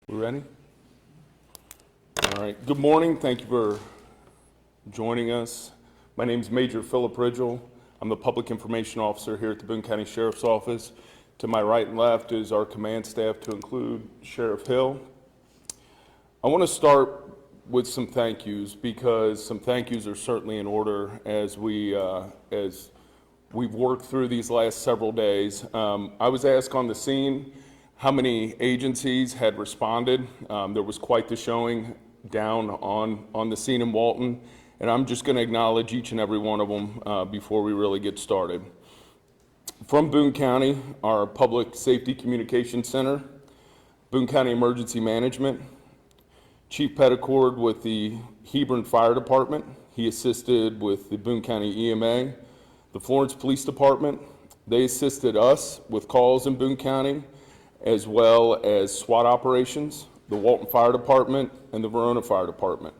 We ready? All right. Good morning. Thank you for joining us. My name is Major Philip Ridgell. I'm the Public Information Officer here at the Boone County Sheriff's Office. To my right and left is our command staff, to include Sheriff Hill. I want to start with some thank yous, because some thank yous are certainly in order as we've worked through these last several days. I was asked on the scene how many agencies had responded. There was quite the showing down on the scene in Walton, and I'm just going to acknowledge each and every one of them before we really get started. From Boone County, our Public Safety Communication Center, Boone County Emergency Management, Chief Petticord with the Hebron Fire Department. He assisted with the Boone County EMA, the Florence Police Department. They assisted us with calls in Boone County, as well as SWAT operations, the Walton Fire Department, and the Verona Fire Department.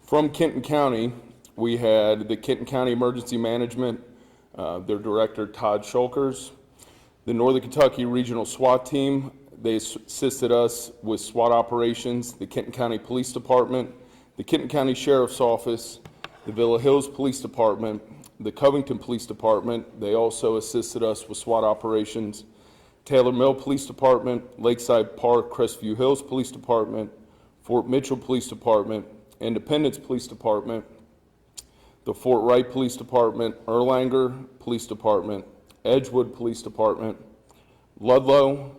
From Kenton County, we had the Kenton County Emergency Management, their director, Todd Shulkers, the Northern Kentucky Regional SWAT Team. They assisted us with SWAT operations, the Kenton County Police Department, the Kenton County Sheriff's Office, the Villa Hills Police Department, the Covington Police Department. They also assisted us with SWAT operations, Taylor Mill Police Department, Lakeside Park, Crestview Hills Police Department, Fort Mitchell Police Department, Independence Police Department, the Fort Wright Police Department, Erlanger Police Department, Edgewood Police Department, Ludlow,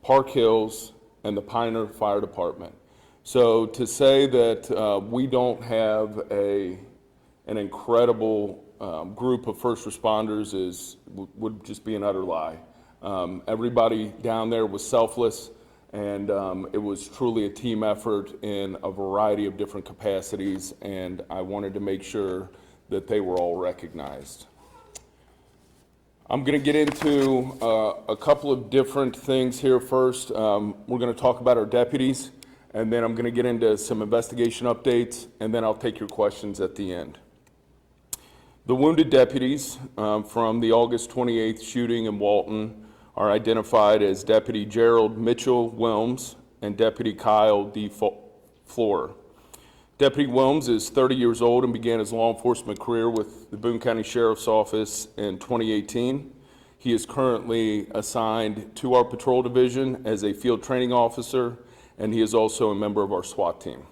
Park Hills, and the Pioneer Fire Department. So to say that we don't have an incredible group of first responders would just be an utter lie. Everybody down there was selfless, and it was truly a team effort in a variety of different capacities, and I wanted to make sure that they were all recognized. I'm going to get into a couple of different things here first. We're going to talk about our deputies, and then I'm going to get into some investigation updates, and then I'll take your questions at the end. The wounded deputies from the August 28th shooting in Walton are identified as Deputy Gerald Mitchell Wilms and Deputy Kyle D. Floor. Deputy Wilms is 30 years old and began his law enforcement career with the Boone County Sheriff's Office in 2018. He is currently assigned to our patrol division as a field training officer, and he is also a member of our SWAT team.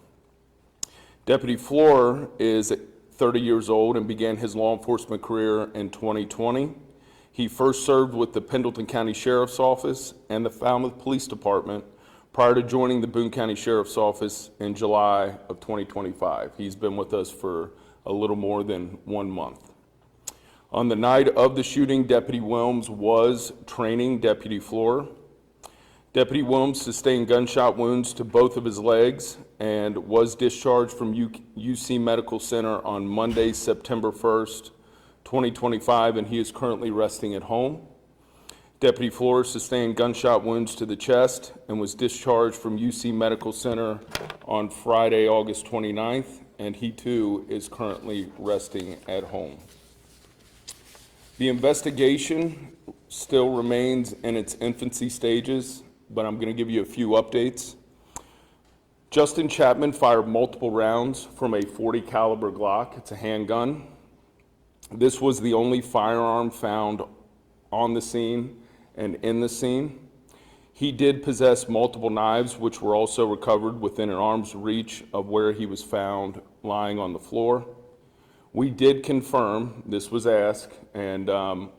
Deputy Floor is 30 years old and began his law enforcement career in 2020. He first served with the Pendleton County Sheriff's Office and the Falmouth Police Department prior to joining the Boone County Sheriff's Office in July of 2025. He's been with us for a little more than 1 month. On the night of the shooting, Deputy Wilms was training Deputy Floor. Deputy Wilms sustained gunshot wounds to both of his legs and was discharged from UC Medical Center on Monday, September 1st, 2025, and he is currently resting at home. Deputy Floor sustained gunshot wounds to the chest and was discharged from UC Medical Center on Friday, August 29th, and he too is currently resting at home. The investigation still remains in its infancy stages, but I'm going to give you a few updates. Justin Chapman fired multiple rounds from a .40 caliber Glock. It's a handgun. This was the only firearm found on the scene and in the scene. He did possess multiple knives, which were also recovered within an arm's reach of where he was found lying on the floor. We did confirm, this was asked, and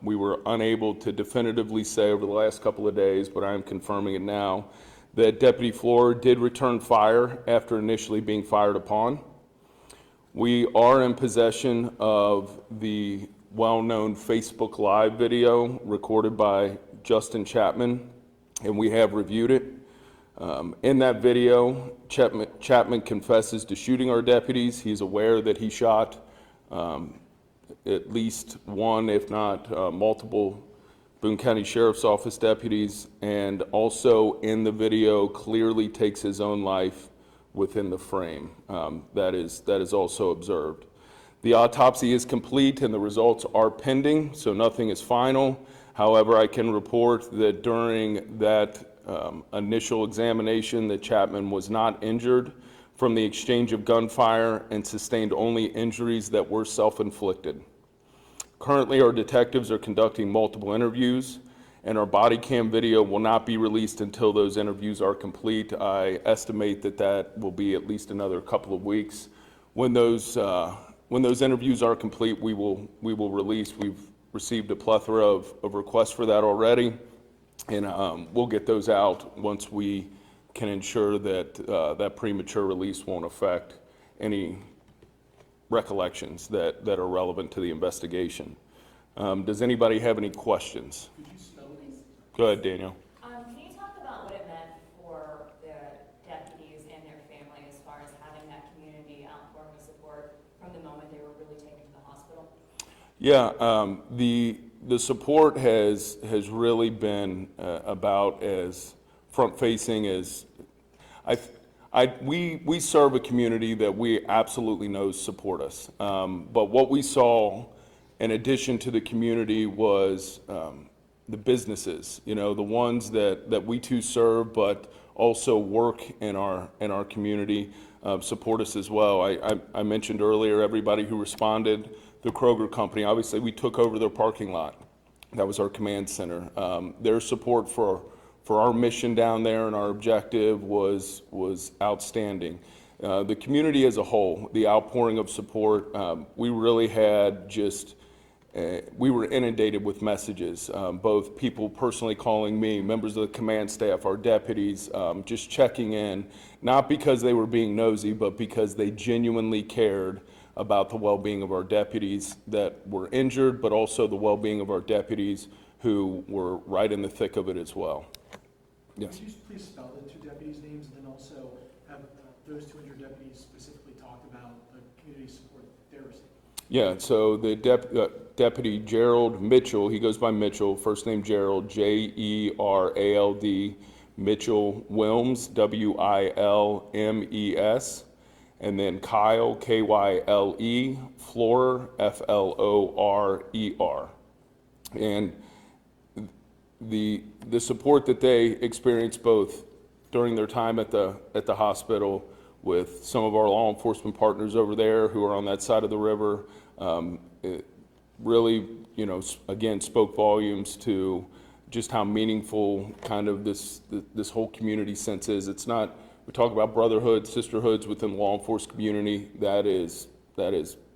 we were unable to definitively say over the last couple of days, but I am confirming it now, that Deputy Floor did return fire after initially being fired upon. We are in possession of the well-known Facebook Live video recorded by Justin Chapman, and we have reviewed it. In that video, Chapman confesses to shooting our deputies. He's aware that he shot at least one, if not multiple, Boone County Sheriff's Office deputies, and also in the video clearly takes his own life within the frame. That is also observed. The autopsy is complete and the results are pending, so nothing is final. However, I can report that during that initial examination that Chapman was not injured from the exchange of gunfire and sustained only injuries that were self-inflicted. Currently, our detectives are conducting multiple interviews, and our body cam video will not be released until those interviews are complete. I estimate that that will be at least another couple of weeks. When those interviews are complete, we will release. We've received a plethora of requests for that already, and we'll get those out once we can ensure that that premature release won't affect any recollections that are relevant to the investigation. Does anybody have any questions? Could you spell these? Go ahead, Daniel. Can you talk about what it meant for the deputies and their family as far as having that community outpouring of support from the moment they were really taken to the hospital? Yeah, the support has really been about as front-facing as we serve a community that we absolutely know support us. But what we saw in addition to the community was the businesses, you know, the ones that we too serve, but also work in our community, support us as well. I mentioned earlier everybody who responded, the Kroger company, obviously we took over their parking lot. That was our command center. Their support for our mission down there and our objective was outstanding. The community as a whole, the outpouring of support, we really had just, we were inundated with messages, both people personally calling me, members of the command staff, our deputies, just checking in, not because they were being nosy, but because they genuinely cared about the well-being of our deputies that were injured, but also the well-being of our deputies who were right in the thick of it as well. Yes. Could you please spell the two deputies' names and then also have those two injured deputies specifically talked about the community support that they're receiving? Yeah, so the deputy Gerald Mitchell, he goes by Mitchell, first name Gerald, Jerald, Mitchell Wilms, Wilmes, and then Kyle, Kyle, Florer, Florer. And the support that they experienced both during their time at the hospital with some of our law enforcement partners over there who are on that side of the river, it really, you know, again, spoke volumes to just how meaningful kind of this whole community sense is. It's not, we talk about brotherhood, sisterhoods within the law enforcement community. That is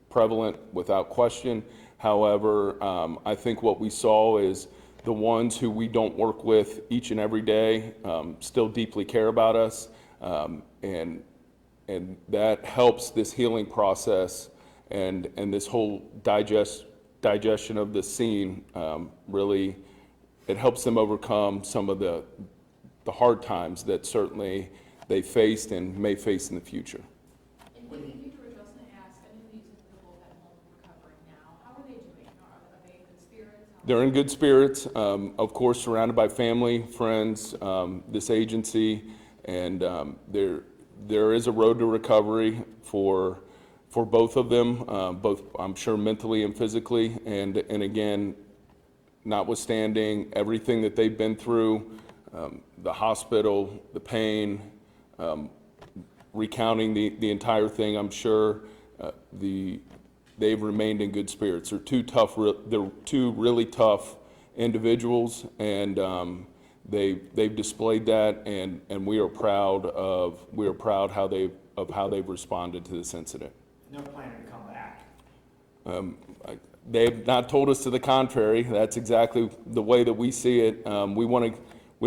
prevalent without question. However, I think what we saw is the ones who we don't work with each and every day still deeply care about us, and that helps this healing process and this whole digestion of the scene. Really, it helps them overcome some of the hard times that certainly they faced and may face in the future. And Major Ridgell, I was going to ask, I know you said they're both at home recovering now. How are they doing? Are they in good spirits? They're in good spirits, of course, surrounded by family, friends, this agency, and there is a road to recovery for both of them, both I'm sure mentally and physically, and again, notwithstanding everything that they've been through, the hospital, the pain, recounting the entire thing, I'm sure they've remained in good spirits. They're two really tough individuals, and they've displayed that, and we are proud how they've responded to this incident. No plan to come back. They've not told us to the contrary. That's exactly the way that we see it. We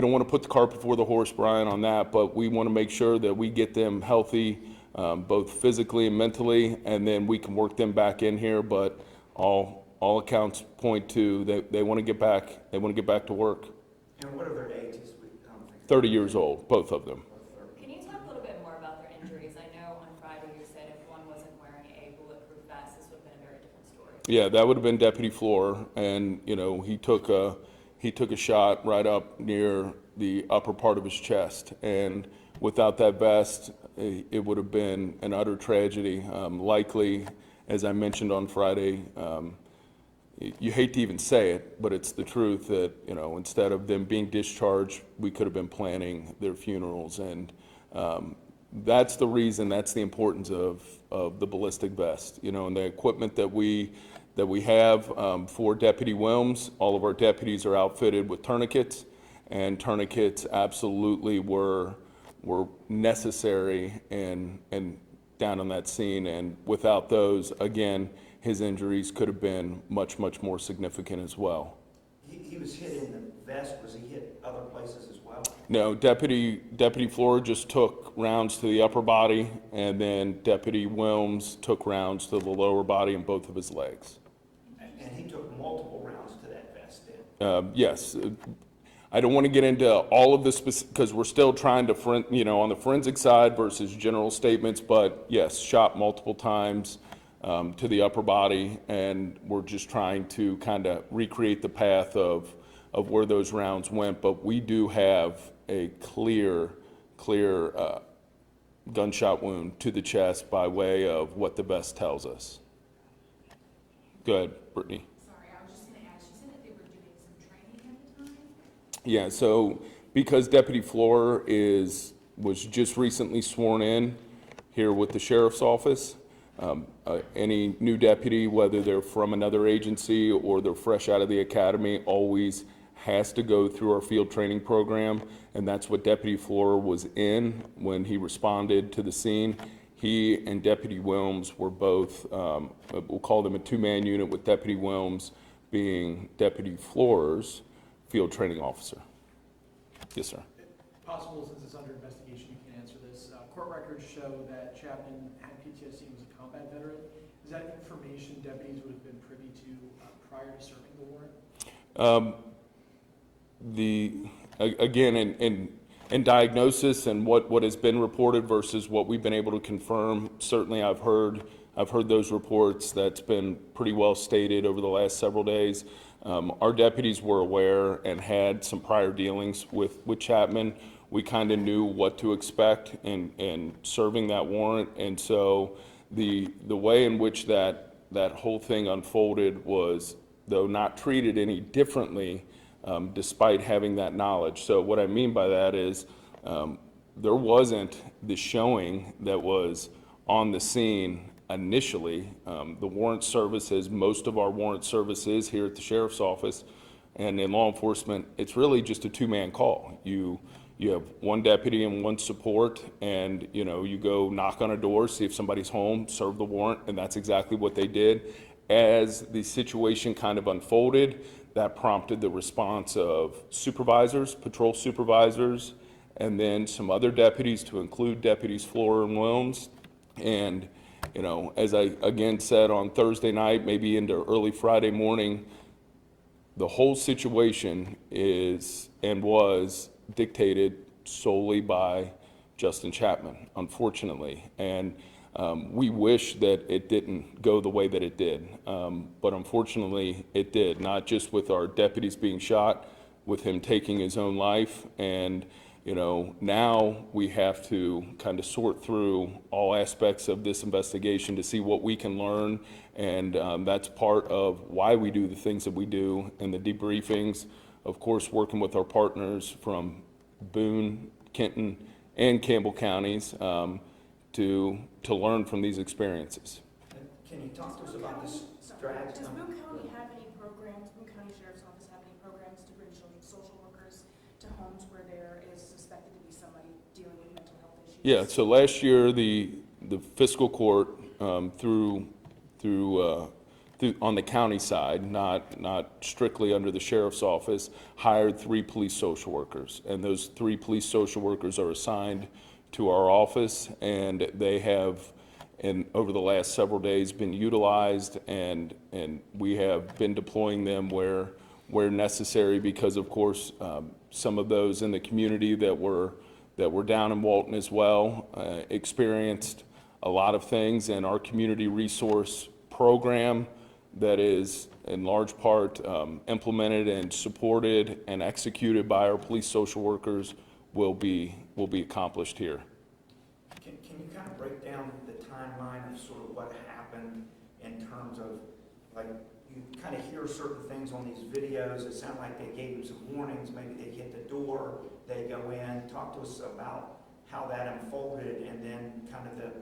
don't want to put the cart before the horse, Brian, on that, but we want to make sure that we get them healthy, both physically and mentally, and then we can work them back in here. But all accounts point to they want to get back. They want to get back to work. And what are their ages? 30 years old, both of them. Can you talk a little bit more about their injuries? I know on Friday you said if one wasn't wearing a bulletproof vest, this would have been a very different story. Yeah, that would have been Deputy Floor, and you know he took a shot right up near the upper part of his chest, and without that vest, it would have been an utter tragedy. Likely, as I mentioned on Friday, you hate to even say it, but it's the truth that, you know, instead of them being discharged, we could have been planning their funerals. And that's the reason, that's the importance of the ballistic vest, you know, and the equipment that we have for Deputy Wilms. All of our deputies are outfitted with tourniquets, and tourniquets absolutely were necessary and down on that scene. And without those, again, his injuries could have been much, much more significant as well. He was hit in the vest, was he hit other places as well? No, Deputy Flora just took rounds to the upper body, and then Deputy Wilms took rounds to the lower body and both of his legs. And he took multiple rounds to that vest then? Yes. I don't want to get into all of this because we're still trying to, you know, on the forensic side versus general statements, but yes, shot multiple times to the upper body, and we're just trying to kind of recreate the path of where those rounds went. But we do have a clear gunshot wound to the chest by way of what the vest tells us. Go ahead, Brittany. Sorry, I was just gonna ask, you said that they were doing some training at the time? Yeah, so because Deputy Flora was just recently sworn in here with the sheriff's office, any new deputy, whether they're from another agency or they're fresh out of the academy, always has to go through our field training program, and that's what Deputy Flora was in when he responded to the scene. He and Deputy Wilms were both, we'll call them a two-man unit, with Deputy Wilms being Deputy Flora's field training officer. Yes, sir. If possible, since it's under investigation, you can answer this. Court records show that Chapman had PTSD and was a combat veteran. Is that information deputies would have been privy to prior to serving the warrant? Again, in diagnosis and what has been reported versus what we've been able to confirm, certainly I've heard those reports. That's been pretty well stated over the last several days. Our deputies were aware and had some prior dealings with Chapman. We kind of knew what to expect in serving that warrant, and so the way in which that whole thing unfolded was, though not treated any differently, despite having that knowledge. So what I mean by that is there wasn't the showing that was on the scene initially. The warrant services, most of our warrant services here at the sheriff's office and in law enforcement, it's really just a two-man call. You have one deputy and one support, and you go knock on a door, see if somebody's home, serve the warrant, and that's exactly what they did. As the situation kind of unfolded, that prompted the response of supervisors, patrol supervisors, and then some other deputies, to include Deputies Flora and Wilms. And as I again said on Thursday night, maybe into early Friday morning, the whole situation is and was dictated solely by Justin Chapman, unfortunately. And we wish that it didn't go the way that it did, but unfortunately it did, not just with our deputies being shot, with him taking his own life. And now we have to kind of sort through all aspects of this investigation to see what we can learn, and that's part of why we do the things that we do in the debriefings. Of course, working with our partners from Boone, Kenton, and Campbell counties to learn from these experiences. Can you talk to us about this strategy? Does Boone County have any programs, Boone County Sheriff's Office have any programs to bring social workers to homes where there is suspected to be somebody dealing with mental health issues? Yeah, so last year the fiscal court through on the county side, not strictly under the sheriff's office, hired 3 police social workers, and those 3 police social workers are assigned to our office, and they have, over the last several days, been utilized, and we have been deploying them where necessary, because of course some of those in the community that were down in Walton as well experienced a lot of things, and our community resource program that is in large part implemented and supported and executed by our police social workers will be accomplished here. Can you kind of break down the timeline of sort of what happened in terms of, like, you you kind of hear certain things on these videos. It sounded like they gave him some warnings. Maybe they hit the door, they go in. Talk to us about how that unfolded, and then kind of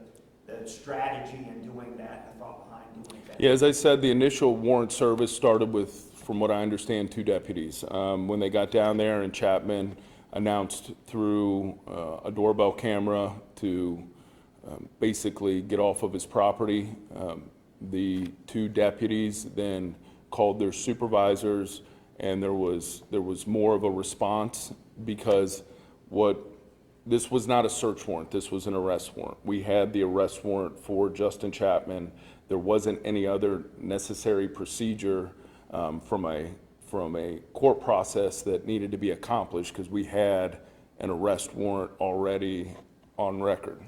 the strategy in doing that, the thought behind doing that. Yeah, as I said, the initial warrant service started with, from what I understand, 2 deputies. When they got down there, and Chapman announced through a doorbell camera to basically get off of his property, the 2 deputies then called their supervisors, and there was more of a response, because this was not a search warrant, this was an arrest warrant. We had the arrest warrant for Justin Chapman. There wasn't any other necessary procedure from a court process that needed to be accomplished, because we had an arrest warrant already on record.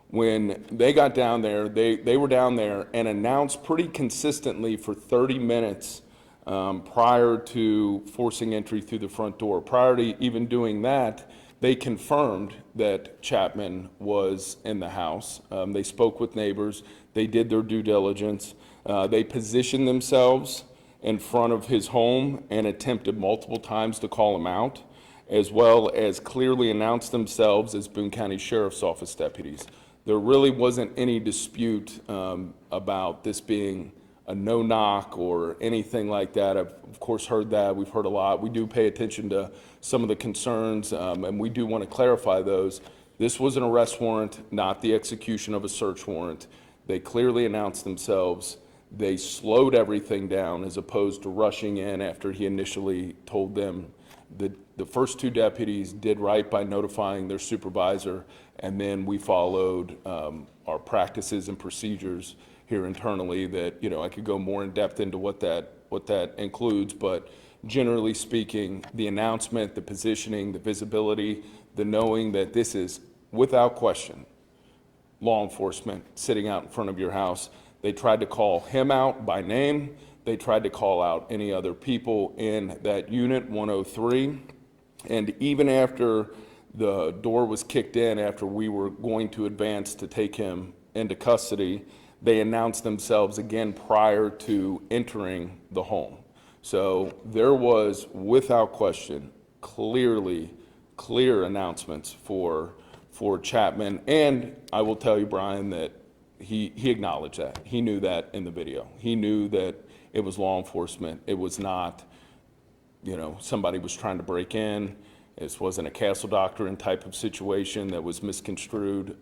When they got down there, they were down there and announced pretty consistently for 30 minutes prior to forcing entry through the front door. Prior to even doing that, they confirmed that Chapman was in the house. They spoke with neighbors. They did their due diligence. They positioned themselves in front of his home and attempted multiple times to call him out, as well as clearly announced themselves as Boone County Sheriff's Office deputies. There really wasn't any dispute about this being a no-knock or anything like that. I've, of course, heard that. We've heard a lot. We do pay attention to some of the concerns, and we do want to clarify those. This was an arrest warrant, not the execution of a search warrant. They clearly announced themselves. They slowed everything down as opposed to rushing in after he initially told them. The first 2 deputies did right by notifying their supervisor, and then we followed our practices and procedures here internally that, I could go more in depth into what that includes, but generally speaking, the announcement, the positioning, the visibility, the knowing that this is, without question, law enforcement sitting out in front of your house. They tried to call him out by name. They tried to call out any other people in that unit, 103. And even after the door was kicked in, after we were going to advance to take him into custody, they announced themselves again prior to entering the home. So there was, without question, clear announcements for Chapman. And I will tell you, Brian, that he acknowledged that. He knew that in the video. He knew that it was law enforcement. It was not, somebody was trying to break in. This wasn't a castle doctrine type of situation that was misconstrued.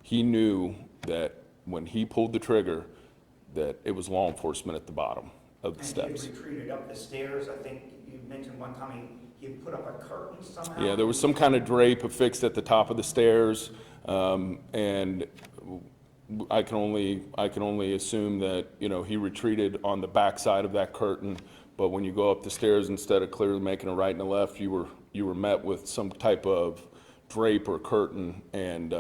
He knew that when he pulled the trigger, that it was law enforcement at the bottom of the steps. And he retreated up the stairs. I think you mentioned one time he put up a curtain somehow. Yeah, there was some kind of drape affixed at the top of the stairs, and I can only assume that, he retreated on the back side of that curtain. But when you go up the stairs, instead of clearly making a right and a left, you were met with some type of drape or curtain, and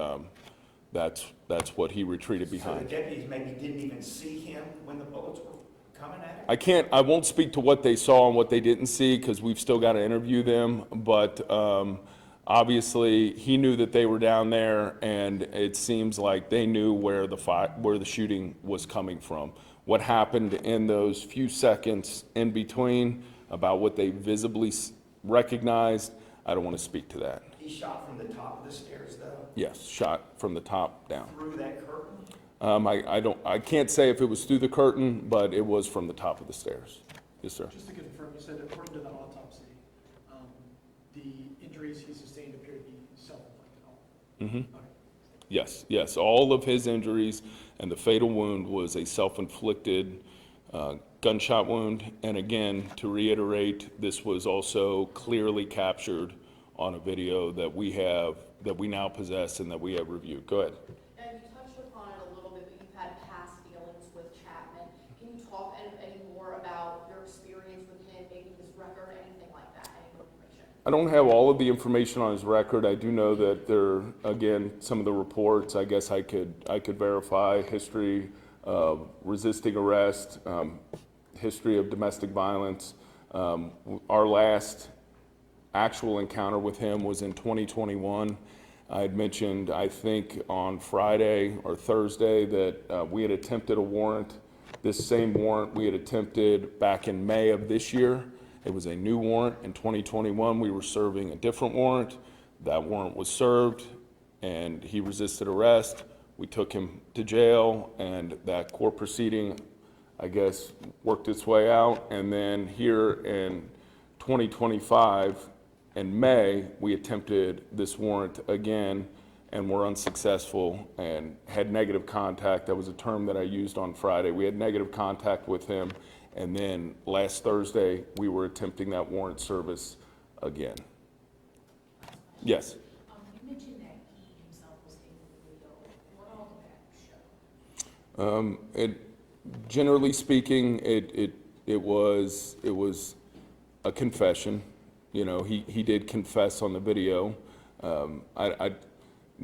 that's what he retreated behind. So the deputies maybe didn't even see him when the bullets were coming at him? I won't speak to what they saw and what they didn't see, because we've still got to interview them, but obviously he knew that they were down there, and it seems like they knew where the shooting was coming from. What happened in those few seconds in between, about what they visibly recognized, I don't want to speak to that. He shot from the top of the stairs, though? Yes, shot from the top down. Through that curtain? I can't say if it was through the curtain, but it was from the top of the stairs. Yes, sir. Just to confirm, you said according to the autopsy, the injuries he sustained appear to be self-inflicted. Mm-hmm. Okay. Yes. All of his injuries and the fatal wound was a self-inflicted gunshot wound. And again, to reiterate, this was also clearly captured on a video that we now possess and that we have reviewed. Go ahead. And you touched upon it a little bit, but you've had past dealings with Chapman. Can you talk any more about your experience with him, maybe his record, anything like that, any more information? I don't have all of the information on his record. I do know that there, again, some of the reports, I guess I could verify history of resisting arrest, history of domestic violence. Our last actual encounter with him was in 2021. I had mentioned, I think on Friday or Thursday, that we had attempted a warrant This same warrant we had attempted back in May of this year. It was a new warrant. In 2021, we were serving a different warrant. That warrant was served, and he resisted arrest. We took him to jail, and that court proceeding, I guess, worked its way out. And then here in 2025, in May, we attempted this warrant again and were unsuccessful and had negative contact. That was a term that I used on Friday. We had negative contact with him, and then last Thursday, we were attempting that warrant service again. Yes? You mentioned that he himself was taking the video. What all did that show? Generally speaking, it was a confession. You know, he did confess on the video.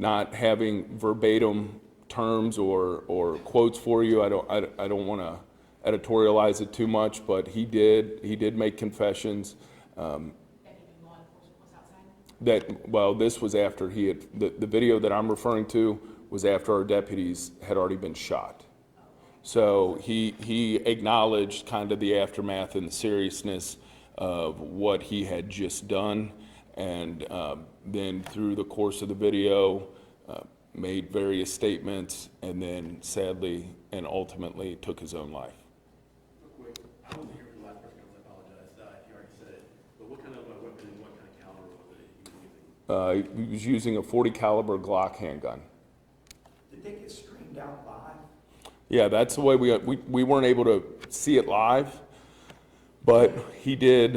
Not having verbatim terms or quotes for you, I don't want to editorialize it too much, but he did make confessions. That even law enforcement was outside? This was after he had, the video that I'm referring to was after our deputies had already been shot. So he acknowledged kind of the aftermath and the seriousness of what he had just done, and then through the course of the video, made various statements, and then sadly and ultimately took his own life. Real quick, I wasn't here for the last press conference, I apologize if you already said it, but what kind of weapon and what kind of caliber was it he was using? He was using a .40 caliber Glock handgun. Did they get streamed out live? Yeah, that's the way we weren't able to see it live, but he did,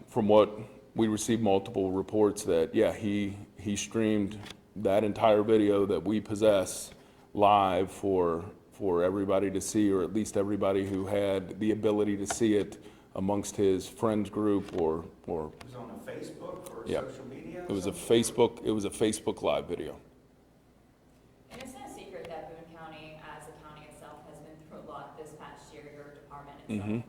from what we received multiple reports that, yeah, he streamed that entire video that we possess live for everybody to see, or at least everybody who had the ability to see it amongst his friends group or It was on a Facebook or Yeah. social media? it was a Facebook live video. And it's no secret that Boone County, as a county itself, has been through a lot this past year, your department itself.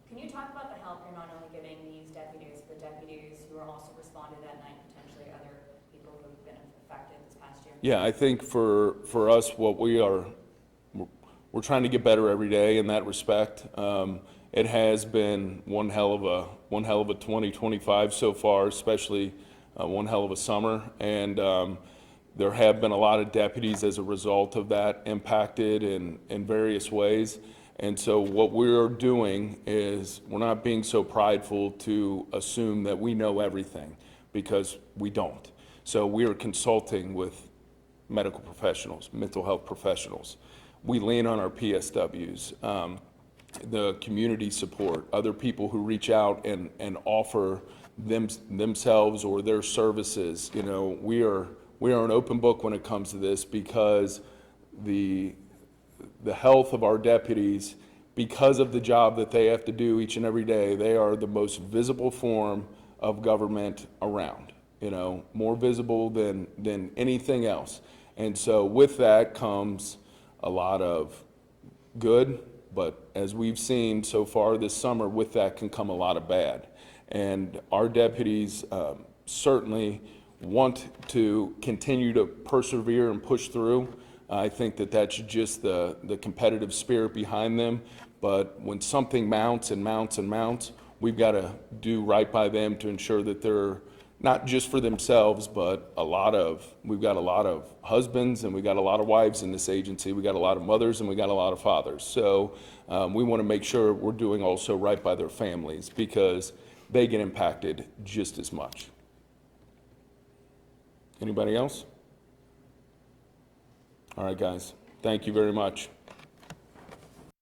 Can you talk about the help you're not only giving these deputies, but deputies who are also responded that night, potentially other people who've been affected this past year? Yeah, I think for us, what we're trying to get better every day in that respect. It has been one hell of a 2025 so far, especially one hell of a summer, and there have been a lot of deputies as a result of that impacted in various ways. And so what we're doing is we're not being so prideful to assume that we know everything, because we don't. So we are consulting with medical professionals, mental health professionals. We lean on our PSWs, the community support, other people who reach out and offer themselves or their services. You know, we are an open book when it comes to this, because the health of our deputies, because of the job that they have to do each and every day, they are the most visible form of government around, you know, more visible than anything else. And so with that comes a lot of good, but as we've seen so far this summer, with that can come a lot of bad. And our deputies certainly want to continue to persevere and push through. I think that that's just the competitive spirit behind them. But when something mounts and mounts and mounts, we've got to do right by them to ensure that they're not just for themselves, but we've got a lot of husbands and we got a lot of wives in this agency. We got a lot of mothers and we got a lot of fathers. So we want to make sure we're doing also right by their families, because they get impacted just as much. Anybody else? All right, guys. Thank you very much.